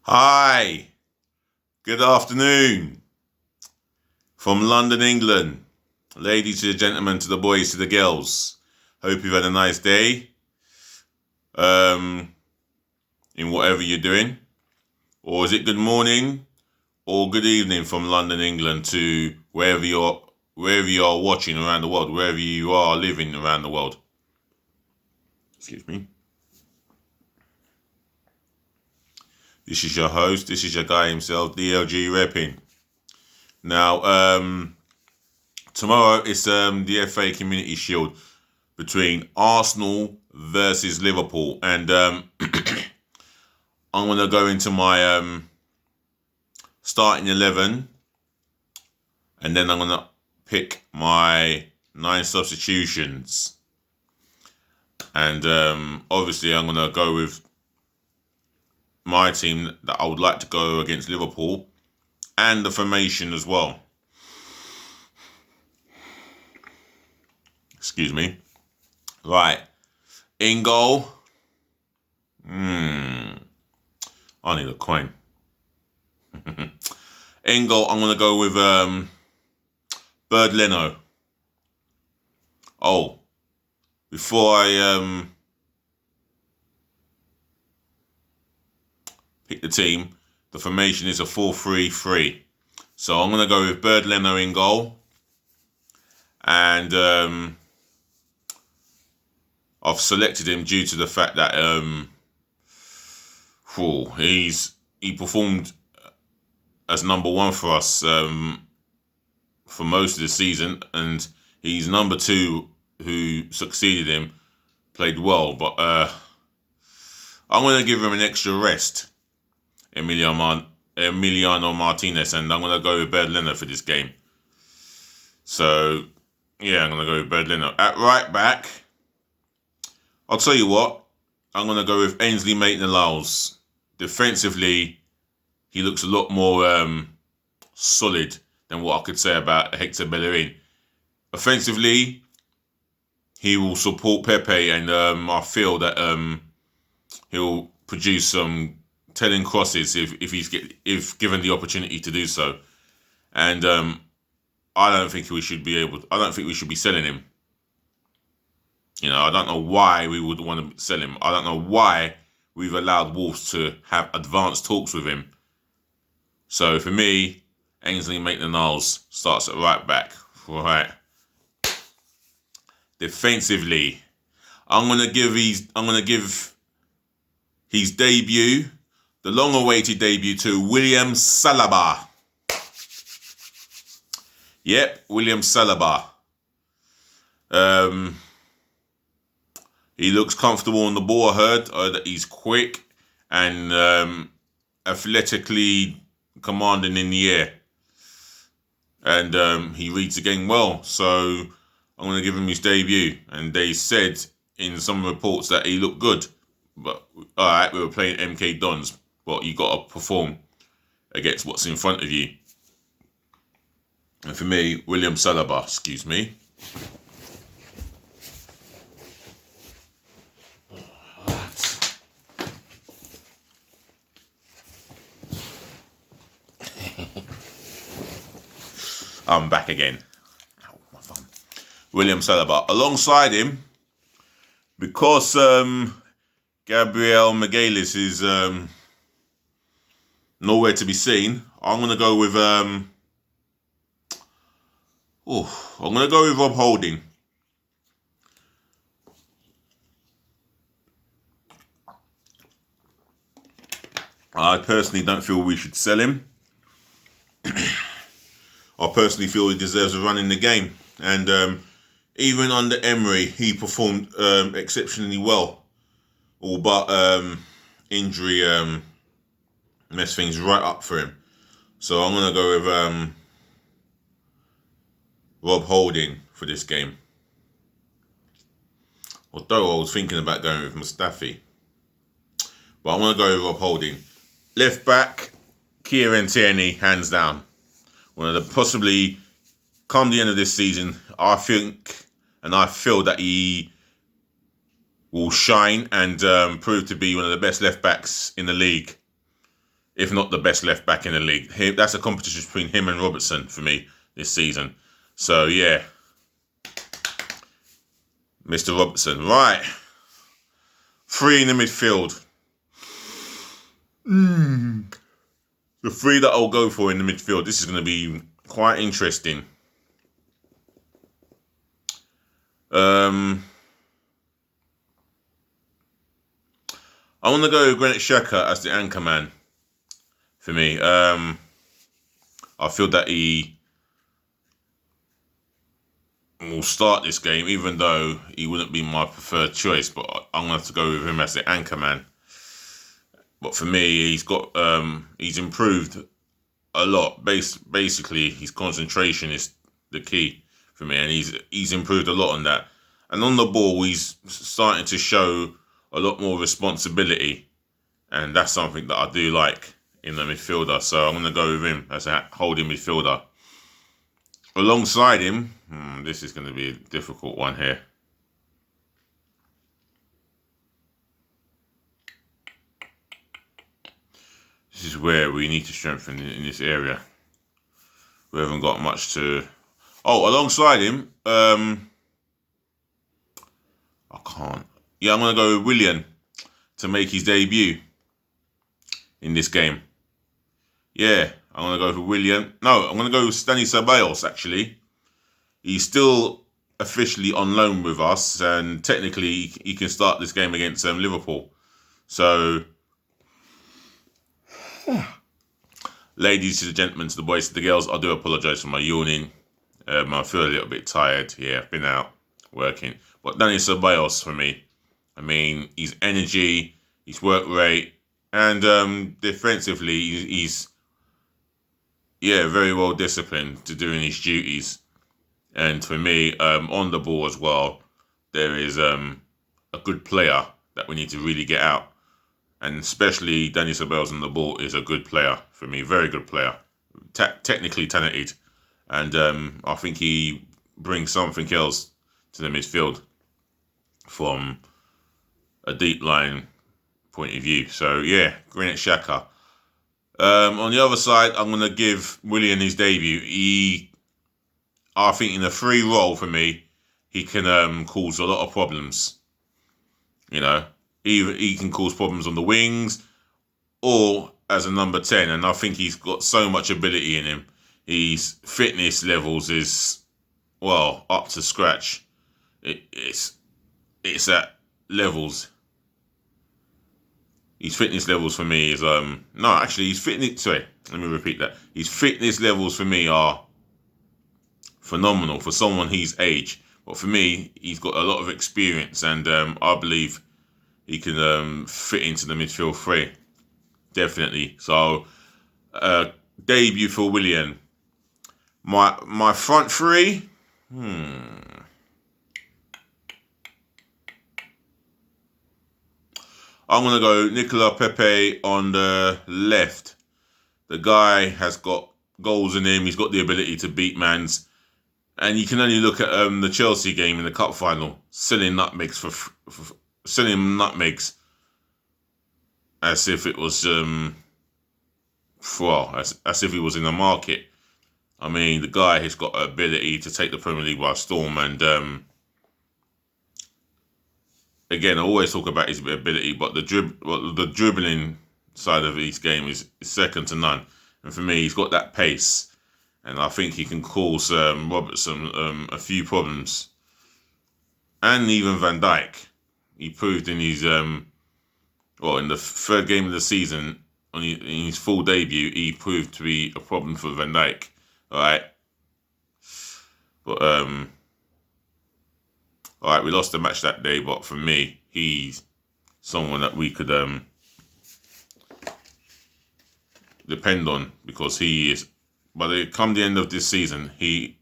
Hi, good afternoon from London, England. Ladies to the gentlemen, to the boys, to the girls. Hope you've had a nice day in whatever you're doing. Or is it good morning or good evening from London, England to wherever you are watching around the world, wherever you are living around the world. Excuse me. This is your host. This is your guy himself, DLG Reppin. Now, tomorrow is the FA Community Shield between Arsenal versus Liverpool, and I'm going to go into my starting 11, and then I'm going to pick my 9 substitutions, and obviously I'm going to go with my team that I would like to go against Liverpool, and the formation as well. Excuse me. Right. In goal. I need a coin. In goal, I'm going to go with Bird Leno. Oh, before I pick the team, the formation is a 4-3-3. So I'm going to go with Bird Leno in goal. And I've selected him due to the fact that he performed as number 1 for us for most of the season, and he's number 2 who succeeded him, played well, but I'm going to give him an extra rest, Emiliano Martinez, and I'm going to go with Bird Leno for this game. So, yeah, I'm going to go with Bird Leno. At right back, I'll tell you what, I'm going to go with Ainsley Maitland-Niles. Defensively, he looks a lot more solid than what I could say about Hector Bellerin. Offensively, he will support Pepe, and I feel that he'll produce some telling crosses if given the opportunity to do so. And I don't think we should be selling him. You know, I don't know why we would want to sell him. I don't know why we've allowed Wolves to have advanced talks with him. So for me, Ainsley Maitland-Niles starts at right back. Right. Defensively, I'm gonna give his debut, the long-awaited debut, to William Saliba. Yep, William Saliba. He looks comfortable on the ball. I heard that he's quick and athletically commanding in the air. And he reads the game well. So I'm going to give him his debut. And they said in some reports that he looked good. But, all right, we were playing MK Dons. But you got to perform against what's in front of you. And for me, William Saliba, excuse me. I'm back again. Ow, my thumb. William Saliba. Alongside him, because Gabriel Magalhaes is nowhere to be seen, I'm going to go with Rob Holding. I personally don't feel we should sell him. I personally feel he deserves a run in the game. And even under Emery, he performed exceptionally well. All but injury messed things right up for him. So I'm going to go with Rob Holding for this game. Although I was thinking about going with Mustafi. But I'm going to go with Rob Holding. Left back, Kieran Tierney, hands down. One of the possibly, come the end of this season, I feel that he will shine and prove to be one of the best left backs in the league. if not the best left back in the league. That's a competition between him and Robertson for me this season. So yeah, Mr. Robertson. Right, 3 in the midfield. The 3 that I'll go for in the midfield. This is going to be quite interesting. I want to go with Granit Xhaka as the anchor man for me. I feel that he will start this game, even though he wouldn't be my preferred choice. But I'm going to have to go with him as the anchor man. But for me, he's improved a lot. Basically, his concentration is the key for me, and he's improved a lot on that. And on the ball, he's starting to show a lot more responsibility, and that's something that I do like in the midfielder. So I'm going to go with him as a holding midfielder. Alongside him, this is going to be a difficult one here. This is where we need to strengthen in this area. We haven't got much to... Oh, alongside him, I can't. Yeah, I'm going to go with Willian to make his debut in this game. Yeah, I'm going to go for Willian. No, I'm going to go with Dani Ceballos, actually. He's still officially on loan with us, and technically he can start this game against Liverpool. So, ladies, to the gentlemen, to the boys, to the girls, I do apologise for my yawning. I feel a little bit tired. Yeah, I've been out working. But Dani Ceballos for me. I mean, his energy, his work rate, and defensively, he's very well disciplined to doing his duties. And for me, on the ball as well, there is a good player that we need to really get out. And especially Dani Ceballos on the ball is a good player for me, very good player, technically talented. And I think he brings something else to the midfield from a deep line point of view. So yeah, Granit Xhaka. On the other side, I'm going to give Willian his debut. I think in a free role for me, he can cause a lot of problems. You know, he can cause problems on the wings or as a number 10. And I think he's got so much ability in him. His fitness levels is, well, up to scratch. It's at levels. His fitness levels for me is let me repeat that. His fitness levels for me are phenomenal for someone his age. But for me, he's got a lot of experience, and I believe he can fit into the midfield three. Definitely. So, debut for Willian. My front three. I'm going to go Nicola Pepe on the left. The guy has got goals in him. He's got the ability to beat mans. And you can only look at the Chelsea game in the cup final, selling nutmegs as if it was, as if he was in the market. I mean, the guy has got the ability to take the Premier League by storm, and again, I always talk about his ability, but the dribbling side of his game is second to none. And for me, he's got that pace, and I think he can cause Robertson a few problems. And even Van Dijk, he proved in his in the third game of the season, in his full debut, he proved to be a problem for Van Dijk. All right, but all right, we lost the match that day, but for me, he's someone that we could depend on, because he is. But come the end of this season, he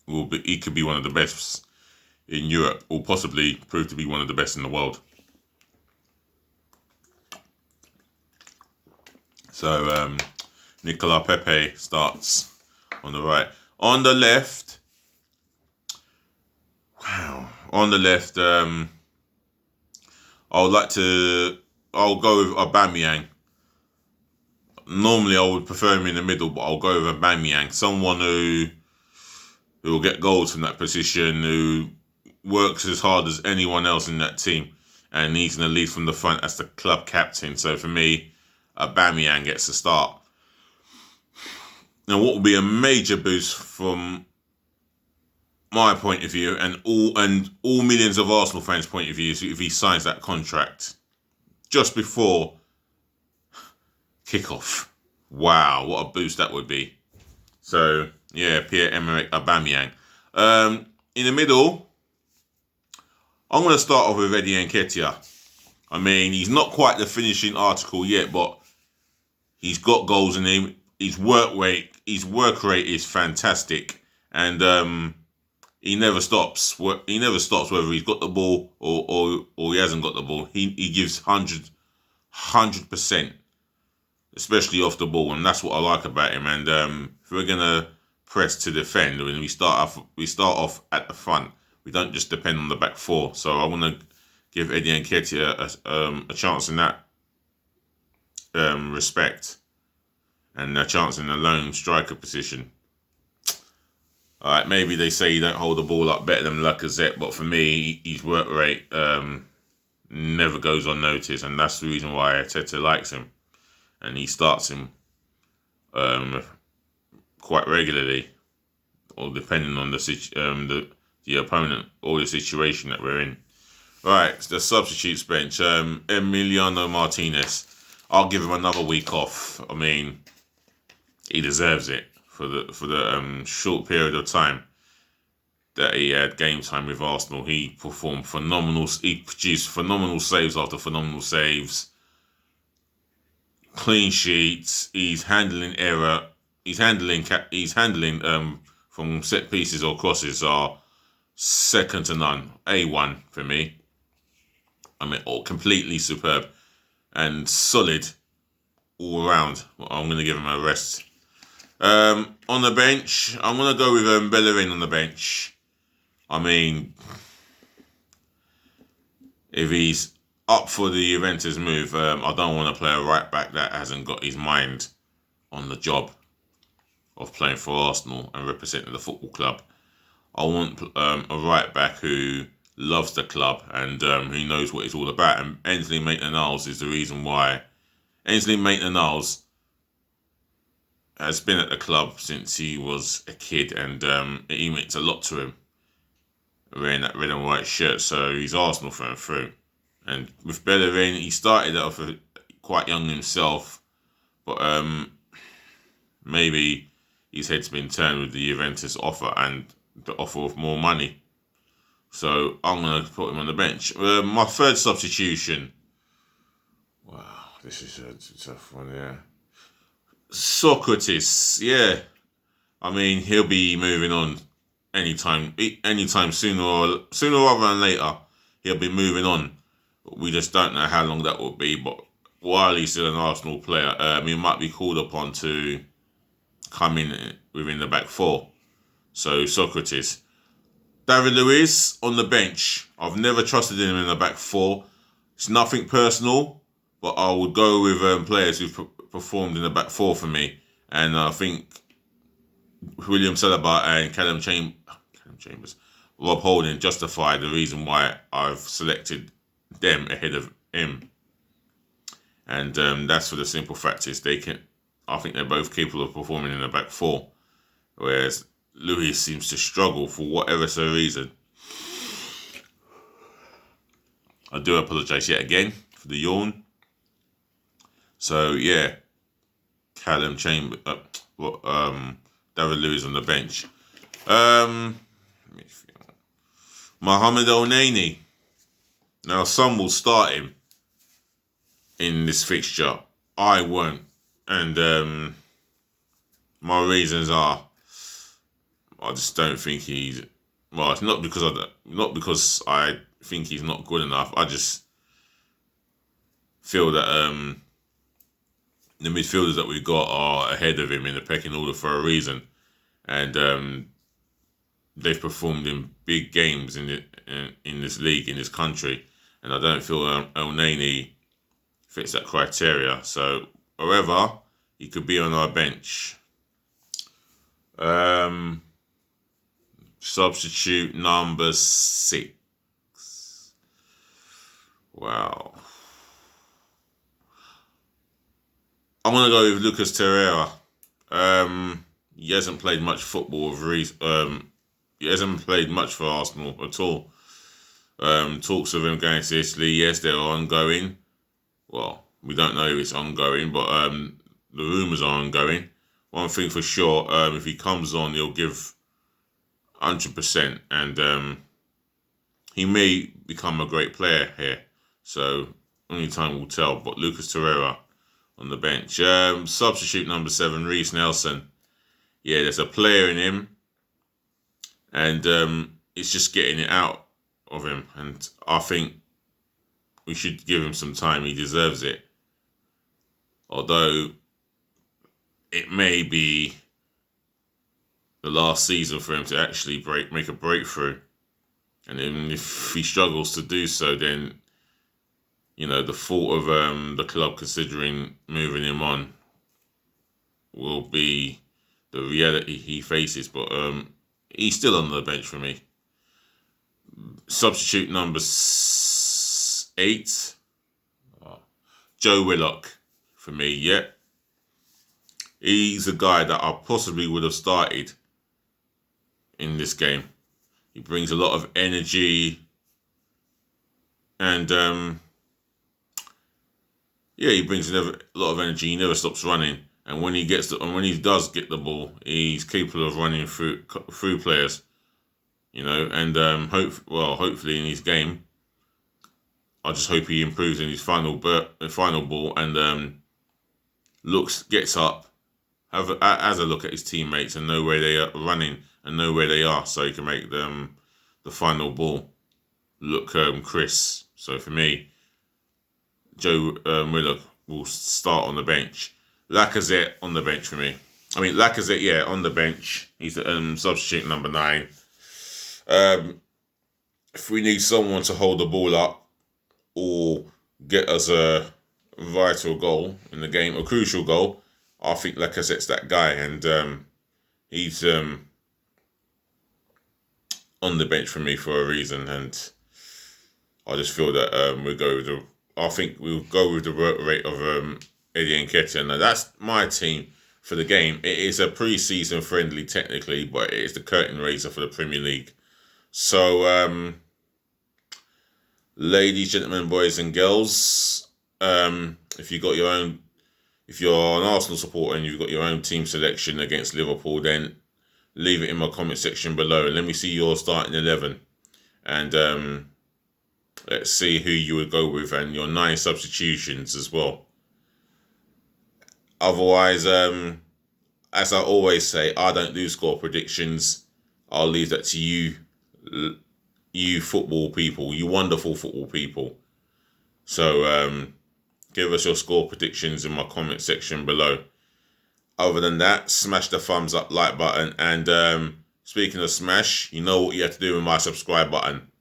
could be one of the best in Europe, or possibly prove to be one of the best in the world. So Nicola Pepe starts on the right. On the left, I'll go with Aubameyang. Normally, I would prefer him in the middle, but I'll go with Aubameyang, someone who will get goals from that position, who works as hard as anyone else in that team, and he's going to lead from the front as the club captain. So for me, Aubameyang gets the start. Now, what will be a major boost from my point of view, and all millions of Arsenal fans' point of view, is if he signs that contract just before kickoff. Wow, what a boost that would be. So yeah, Pierre-Emerick Aubameyang. In the middle, I'm going to start off with Eddie Nketiah. I mean, he's not quite the finishing article yet, but he's got goals in him. His work rate is fantastic, and he never stops. He never stops whether he's got the ball or he hasn't got the ball. He gives 100%, especially off the ball, and that's what I like about him. And if we're gonna press to defend, when we start off at the front. We don't just depend on the back four. So I want to give Eddie Nketiah a chance in that respect, and a chance in the lone striker position. All right, maybe they say you don't hold the ball up better than Lacazette, but for me, his work rate never goes unnoticed, and that's the reason why Arteta likes him, and he starts him quite regularly, or depending on the opponent or the situation that we're in. Right, the substitutes bench. Emiliano Martinez. I'll give him another week off. I mean, he deserves it for the short period of time that he had game time with Arsenal. He performed phenomenal. He produced phenomenal saves after phenomenal saves. Clean sheets. He's handling error. He's handling from set pieces or crosses are second to none. A1 for me. I mean, completely superb and solid all around. I'm going to give him a rest. On the bench, I'm going to go with Bellerin on the bench. I mean, if he's up for the Juventus move, I don't want to play a right back that hasn't got his mind on the job of playing for Arsenal and representing the football club. I want a right back who loves the club and who knows what it's all about. And Ainsley Maitland-Niles is the reason why. Ainsley Maitland-Niles has been at the club since he was a kid, and it means a lot to him wearing that red and white shirt. So he's Arsenal through and through. And with Bellerin, he started off quite young himself, but maybe his head's been turned with the Juventus offer and the offer of more money. So I'm going to put him on the bench. My third substitution. Wow, this is a tough one, yeah. Socrates, yeah. I mean, he'll be moving on anytime sooner rather than later. He'll be moving on. We just don't know how long that will be. But while he's still an Arsenal player, he might be called upon to come in within the back four. So Socrates. David Luiz on the bench. I've never trusted him in the back four. It's nothing personal, but I would go with players who've performed in the back four for me. And I think William Saliba and Callum Chambers, Rob Holding justify the reason why I've selected them ahead of him. And that's for the simple fact is I think they're both capable of performing in the back four. Whereas Luis seems to struggle for whatever reason. I do apologise yet again for the yawn. So yeah, Callum Chambers, David Luiz on the bench. Mohamed El-Neni. Now some will start him in this fixture. I won't, and my reasons are, I just don't think he's. Well, it's not because I think he's not good enough. I just feel that the midfielders that we got are ahead of him in the pecking order for a reason, and they've performed in big games in this league, in this country, and I don't feel El-Neni fits that criteria. So, however, he could be on our bench. Substitute number 6. Wow. I'm going to go with Lucas Torreira. He hasn't played much football he hasn't played much for Arsenal at all. Talks of him going to Italy, yes, they're ongoing. Well, we don't know if it's ongoing, but the rumours are ongoing. One thing for sure, if he comes on, he'll give 100%, and he may become a great player here. So only time will tell. But Lucas Torreira on the bench. Substitute number 7, Reece Nelson. Yeah, there's a player in him, and it's just getting it out of him. And I think we should give him some time. He deserves it. Although it may be the last season for him to actually make a breakthrough. And then if he struggles to do so, then, you know, the thought of the club considering moving him on will be the reality he faces. But he's still on the bench for me. Substitute number 8, Joe Willock for me. Yeah, he's a guy that I possibly would have started in this game. He brings a lot of energy, and he brings a lot of energy. He never stops running, and when he does get the ball, he's capable of running through players. You know, and hopefully in his game, I just hope he improves in his final ball and gets up, has a look at his teammates and know where they are running and know where they are, so he can make the final ball look crisp. So for me, Joe Willock will start on the bench. Lacazette on the bench for me. I mean, Lacazette, yeah, on the bench. He's substitute number 9. If we need someone to hold the ball up or get us a vital goal in the game, a crucial goal, I think Lacazette's that guy, and he's on the bench for me for a reason, and I just feel that we'll go with the work rate of Eddie Nketiah. Now that's my team for the game. It is a pre-season friendly technically, but it is the curtain raiser for the Premier League. So, ladies, gentlemen, boys and girls, if you're an Arsenal supporter and you've got your own team selection against Liverpool, then leave it in my comment section below. Let me see your starting 11. And let's see who you would go with and your 9 substitutions as well. Otherwise, as I always say, I don't do score predictions. I'll leave that to you football people, you wonderful football people. So give us your score predictions in my comment section below. Other than that, smash the thumbs up, like button. And speaking of smash, you know what you have to do with my subscribe button.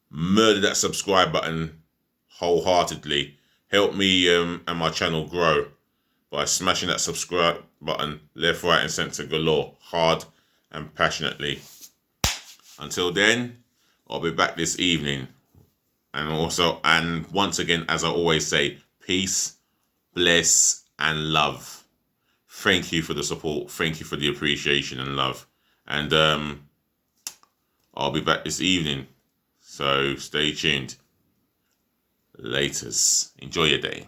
Murder that subscribe button wholeheartedly. Help me and my channel grow by smashing that subscribe button left, right and centre galore, hard and passionately. Until then, I'll be back this evening. And once again, as I always say, peace, bless, and love. Thank you for the support. Thank you for the appreciation and love. And I'll be back this evening. So stay tuned. Laters. Enjoy your day.